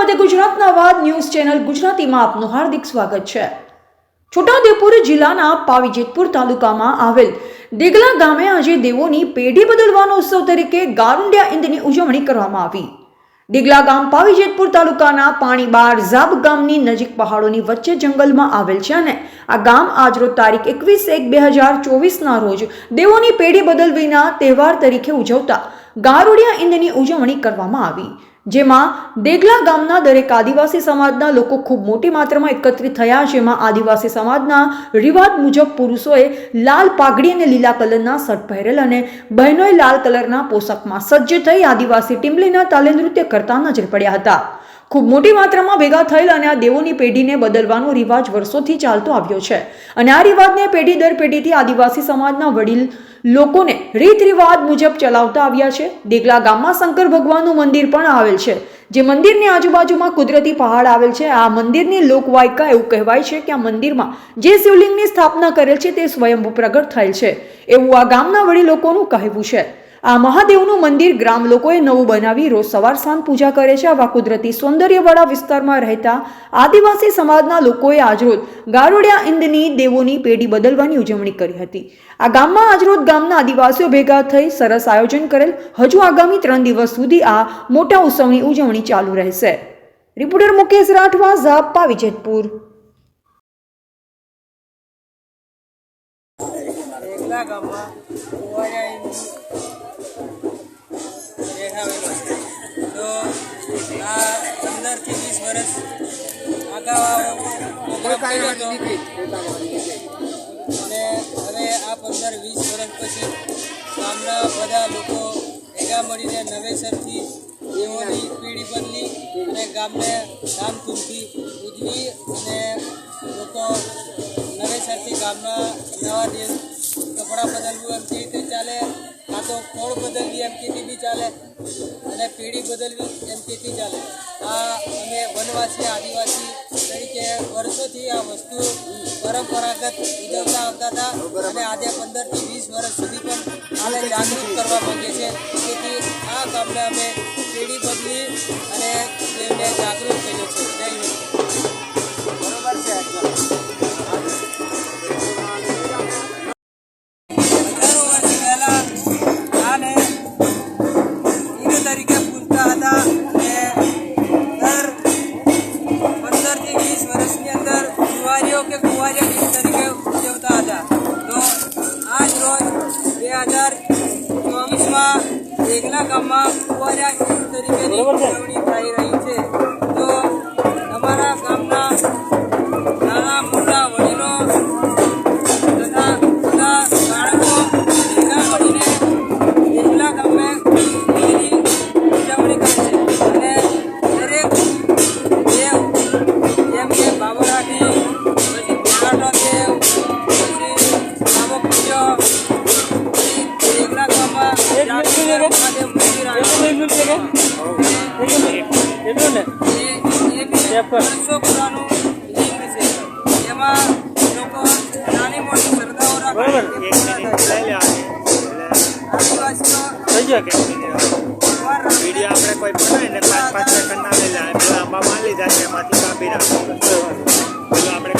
સાથે ગુજરાતના અવાજ ન્યૂઝ ચેનલ ગુજરાતીમાં આપનું હાર્દિક સ્વાગત છે। છોટાઉદેપુર જિલ્લાના પાવીજેતપુર તાલુકામાં આવેલ દેગલા ગામે આજે દેવોની પેઢી બદલવાનો ઉત્સવ તરીકે ગારુડિયા ઈદની ઉજવણી કરવામાં આવી। દેગલા ગામ પાવીજેતપુર તાલુકાના પાણીબાર ઝાબ ગામની નજીક પહાડોની વચ્ચે જંગલમાં આવેલ છે અને આ ગામ આજરોજ તારીખ 21/1/2024 રોજ દેવોની પેઢી બદલવીના તહેવાર તરીકે ઉજવતા ગારુડિયા ઈદની ઉજવણી કરવામાં આવી, જેમાં દેગલા ગામના દરેક આદિવાસી સમાજના લોકો ખૂબ મોટી માત્રામાં એકત્રિત થયા। જેમાં આદિવાસી સમાજના રિવાજ મુજબ પુરુષોએ લાલ પાઘડી અને લીલા કલરના શર્ટ પહેરેલ અને બહેનોએ લાલ કલરના પોશાકમાં સજ્જ થઈ આદિવાસી ટીમલીના તાલે નૃત્ય કરતા નજર પડ્યા હતા। ખૂબ મોટી માત્રામાં ભેગા થયેલ અને આ દેવોની પેઢીને બદલવાનો રિવાજ વર્ષોથી ચાલતો આવ્યો છે અને આ રિવાજને પેઢી દર પેઢીથી આદિવાસી સમાજના વડીલ લોકોને રીત રિવાજ મુજબ ચલાવતા આવ્યા છે। દેગલા ગામમાં શંકર ભગવાનનું મંદિર પણ આવેલ છે, જે મંદિરની આજુબાજુમાં કુદરતી પહાડ આવેલ છે। આ મંદિરની લોકવાયકા એવું કહેવાય છે કે આ મંદિરમાં જે શિવલિંગની સ્થાપના કરેલ છે તે સ્વયંભૂ પ્રગટ થયેલ છે એવું આ ગામના વડીલ લોકોનું કહેવું છે। આ મહાદેવનું મંદિર ગ્રામ લોકોએ નવું બનાવી રોજ સવાર સાંજ પૂજા કરે છે। આવા કુદરતી સૌંદર્યવાળા વિસ્તારમાં રહેતા આદિવાસી સમાજના લોકોએ આજરોજ ગારુડિયા ઈદની દેવોની પેઢી બદલવાની ઉજવણી કરી હતી। આ ગામમાં આજરોજ ગામના આદિવાસીઓ ભેગા થઈ સરસ આયોજન કરેલ। હજુ આગામી 3 દિવસ સુધી આ મોટા ઉત્સવની ઉજવણી ચાલુ રહેશે। રિપોર્ટર મુકેશ રાઠવા, ઝાબ, પાવીજેતપુર। દેગલા ગામમાં દેખાવેલો છે તો આ 15 થી 20 વર્ષ અગાઉ કર્યો હતો અને હવે આ 15-20 વર્ષ પછી ગામના બધા લોકો ભેગા મળીને નવેસરથી દેવોની પેઢી બદલી અને ગામને ધામધૂમથી ઉજવી અને લોકો નવેસરથી ગામના નવા દેવ કપડાં બદલવું એમ તે રીતે ચાલે, કાં તો ફળ બદલવી એમ તેથી બી ચાલે અને પેઢી બદલવી એમ તેથી ચાલે। આ અમે વનવાસી આદિવાસી તરીકે વર્ષોથી આ વસ્તુ પરંપરાગત ઉજવતા આવતા હતા અને આજે 15 થી 20 વર્ષ સુધી પણ આને જાગૃત કરવા માંગીએ છીએ। તેથી આ કામને અમે પેઢી બદલી અને તેમને જાગૃત કર્યો છે। જય હિન્દ। બરોબર છે। કે કુંવારિયા ગીત તરીકે ઉજવતા હતા તો આજ રોજ 2024માં દેગલા ગામમાં કુંવારિયા ગીત તરીકેની ઉજવણી થઈ રહી છે। તો અમારા ગામના નાના મોટા વડીલો તથા બધા બાળકો ભેગા મળીને દેગલા ગામે ઉજવણી કરે છે અને દરેક દેવ જેમ કે બાબરાથી એમાં લોકો નાની મોટી શ્રદ્ધાઓ રાખે વિડીયો આપણે કોઈ બનાવીને 5 સેકન્ડ ના લઈ જાય પેલા આંબા માલી જાય એમાંથી કાપી નાખો આપણે